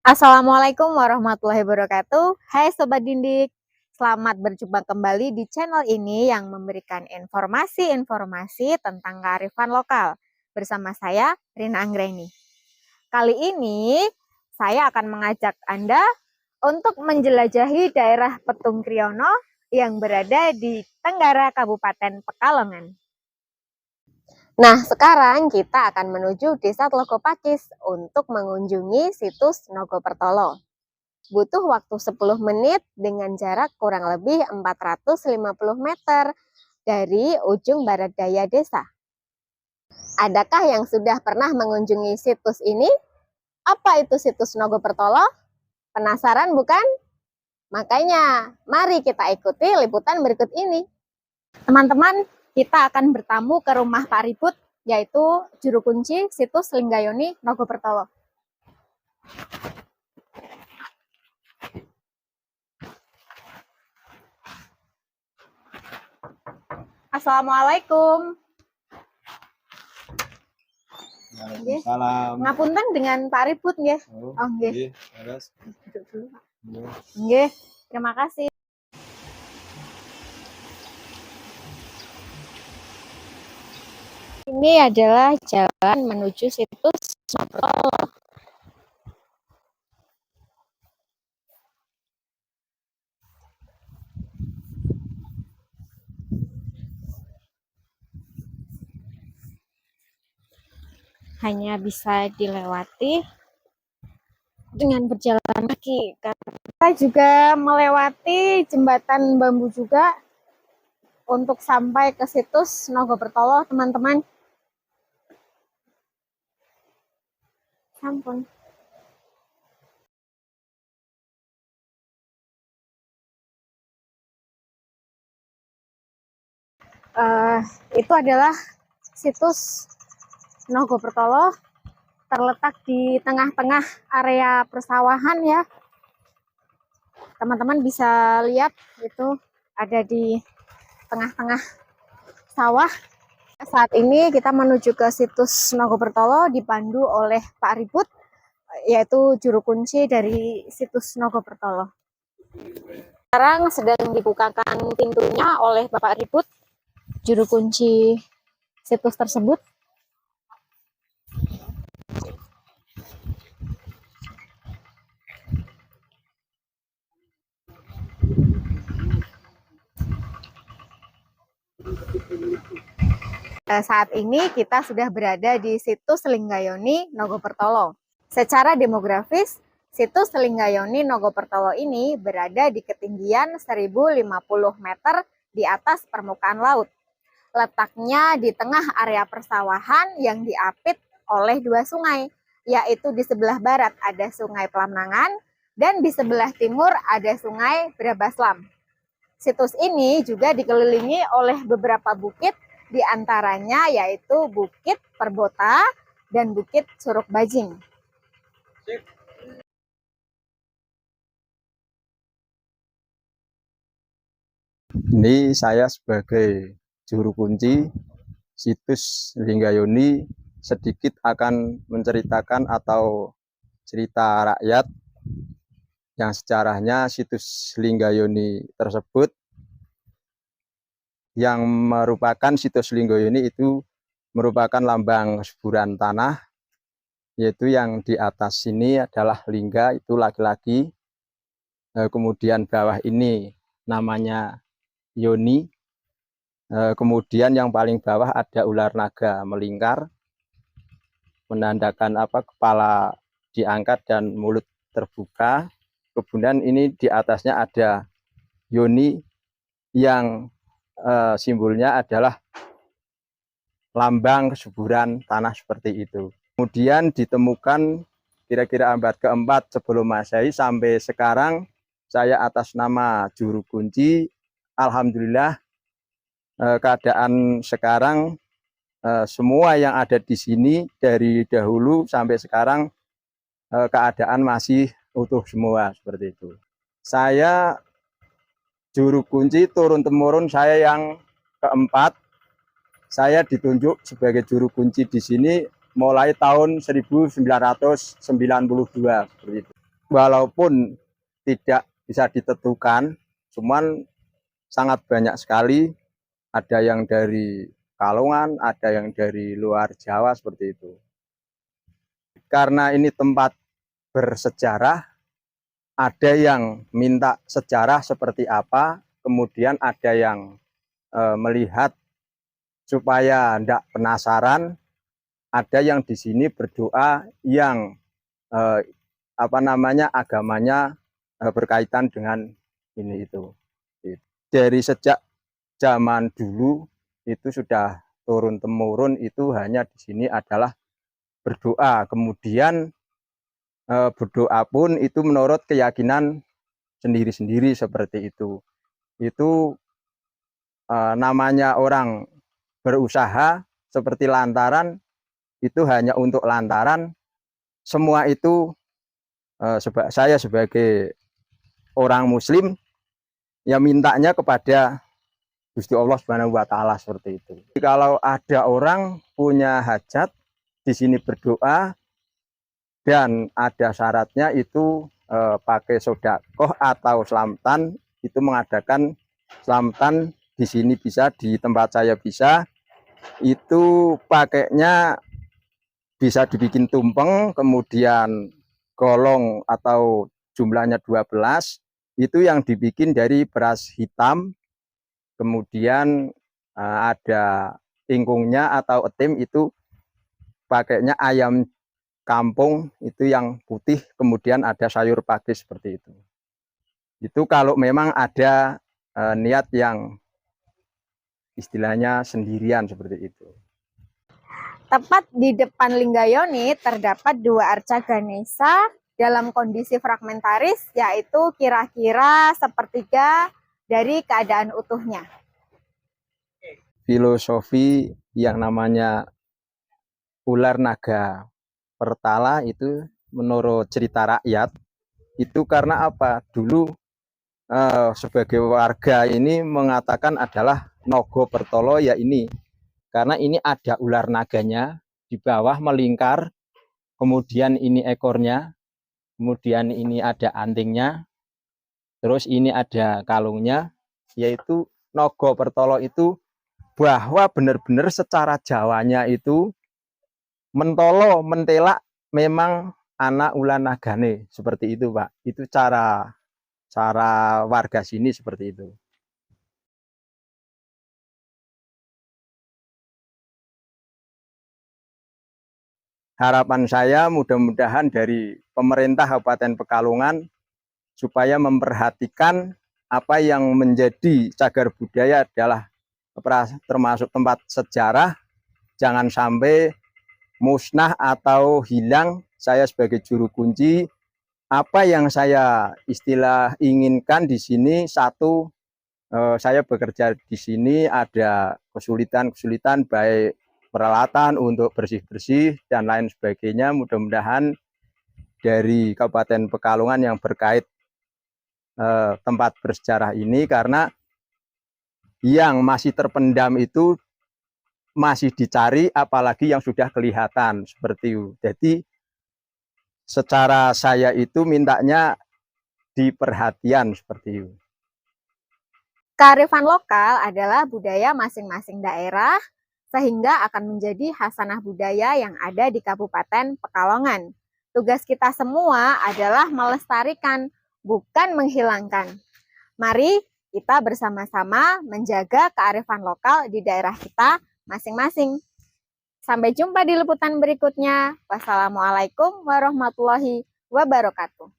Assalamualaikum warahmatullahi wabarakatuh. Hai Sobat Dindik, selamat berjumpa kembali di channel ini yang memberikan informasi-informasi tentang kearifan lokal. Bersama saya, Rina Anggreni. Kali ini, saya akan mengajak Anda untuk menjelajahi daerah Petung Kriono yang berada di Tenggara Kabupaten Pekalongan. Nah, sekarang kita akan menuju Desa Tlogo Pakis untuk mengunjungi situs Nogopertolo. Butuh waktu 10 menit dengan jarak kurang lebih 450 meter dari ujung barat daya desa. Adakah yang sudah pernah mengunjungi situs ini? Apa itu situs Nogopertolo? Penasaran bukan? Makanya, mari kita ikuti liputan berikut ini. Teman-teman, kita akan bertamu ke rumah Pak Ribut, yaitu juru kunci situs Linggayoni Nogopertolo. Assalamualaikum. Waalaikumsalam. Ngapunten dengan Pak Ribut nggih. Oh, Nggih. terus. Duduk dulu, Pak. Nggih, terima kasih. Ini adalah jalan menuju situs Nogopertolo. Hanya bisa dilewati dengan berjalan kaki. Kita juga melewati jembatan bambu juga untuk sampai ke situs Nogopertolo, teman-teman. Sampun. Itu adalah situs Nogopertolo, terletak di tengah-tengah area persawahan ya. Teman-teman bisa lihat itu ada di tengah-tengah sawah. Saat ini kita menuju ke situs Nogopertolo dipandu oleh Pak Ribut, yaitu juru kunci dari situs Nogopertolo. Sekarang sedang dibukakan pintunya oleh Bapak Ribut, juru kunci situs tersebut. Saat ini kita sudah berada di situs Linggayoni Nogopertolo. Secara demografis, situs Linggayoni Nogopertolo ini berada di ketinggian 1050 meter di atas permukaan laut. Letaknya di tengah area persawahan yang diapit oleh dua sungai, yaitu di sebelah barat ada Sungai Pelamnangan dan di sebelah timur ada Sungai Brabaslam. Situs ini juga dikelilingi oleh beberapa bukit, di antaranya yaitu Bukit Perbota dan Bukit Suruk Bajing. Ini saya sebagai juru kunci situs Linggayoni sedikit akan menceritakan atau cerita rakyat yang sejarahnya situs Linggayoni tersebut, yang merupakan situs Linggayoni itu merupakan lambang kesuburan tanah, yaitu yang di atas sini adalah lingga, itu laki-laki, kemudian bawah ini namanya Yoni, kemudian yang paling bawah ada ular naga melingkar, menandakan apa, kepala diangkat dan mulut terbuka. Kemudian ini di atasnya ada Yoni yang simbolnya adalah lambang kesuburan tanah seperti itu. Kemudian ditemukan kira-kira abad keempat sebelum Masehi sampai sekarang, saya atas nama juru kunci, alhamdulillah keadaan sekarang semua yang ada di sini dari dahulu sampai sekarang keadaan masih utuh semua seperti itu. Saya juru kunci turun-temurun saya yang keempat. Saya ditunjuk sebagai juru kunci di sini mulai tahun 1992 seperti itu. walaupun tidak bisa ditentukan, cuman sangat banyak sekali, ada yang dari Kalongan, ada yang dari luar Jawa seperti itu. Karena ini tempat bersejarah, ada yang minta sejarah seperti apa, kemudian ada yang melihat supaya tidak penasaran, ada yang di sini berdoa yang agamanya berkaitan dengan ini itu. Dari sejak zaman dulu itu sudah turun temurun, itu hanya di sini adalah berdoa. Kemudian berdoa pun itu menurut keyakinan sendiri-sendiri seperti itu. Itu namanya orang berusaha seperti lantaran, itu hanya untuk lantaran. Semua itu saya sebagai orang muslim ya mintanya kepada Gusti Allah Subhanahu wa taala seperti itu. Kalau ada orang punya hajat di sini berdoa dan ada syaratnya itu pakai sedekah atau selamatan, itu mengadakan selamatan di sini bisa, di tempat saya bisa, itu pakainya bisa dibikin tumpeng, kemudian golong atau jumlahnya 12, itu yang dibikin dari beras hitam, kemudian ada ingkungnya atau etim, itu pakainya ayam kampung itu yang putih, kemudian ada sayur pakis seperti itu. Itu kalau memang ada niat yang istilahnya sendirian seperti itu. Tepat di depan Linggayoni terdapat dua arca Ganesha dalam kondisi fragmentaris, yaitu kira-kira sepertiga dari keadaan utuhnya. Filosofi yang namanya ular naga pertala itu menurut cerita rakyat, itu karena apa? Dulu sebagai warga ini mengatakan adalah Nogo Pertolo, ya ini karena ini ada ular naganya di bawah melingkar, kemudian ini ekornya, kemudian ini ada antingnya, terus ini ada kalungnya, yaitu Nogo Pertolo itu bahwa benar-benar secara Jawanya itu mentolo, mentelak memang anak ular nagane seperti itu, Pak. Itu cara warga sini seperti itu. Harapan saya mudah-mudahan dari pemerintah Kabupaten Pekalongan supaya memperhatikan apa yang menjadi cagar budaya adalah termasuk tempat sejarah, jangan sampai musnah atau hilang. Saya sebagai juru kunci, apa yang saya inginkan di sini, satu, saya bekerja di sini ada kesulitan-kesulitan baik peralatan untuk bersih-bersih dan lain sebagainya. Mudah-mudahan dari Kabupaten Pekalongan yang berkait tempat bersejarah ini, karena yang masih terpendam itu masih dicari, apalagi yang sudah kelihatan seperti itu. Jadi secara saya itu mintanya diperhatian seperti itu. Kearifan lokal adalah budaya masing-masing daerah, sehingga akan menjadi khasanah budaya yang ada di Kabupaten Pekalongan. Tugas kita semua adalah melestarikan, bukan menghilangkan. Mari kita bersama-sama menjaga kearifan lokal di daerah kita masing-masing. Sampai jumpa di liputan berikutnya. Wassalamualaikum warahmatullahi wabarakatuh.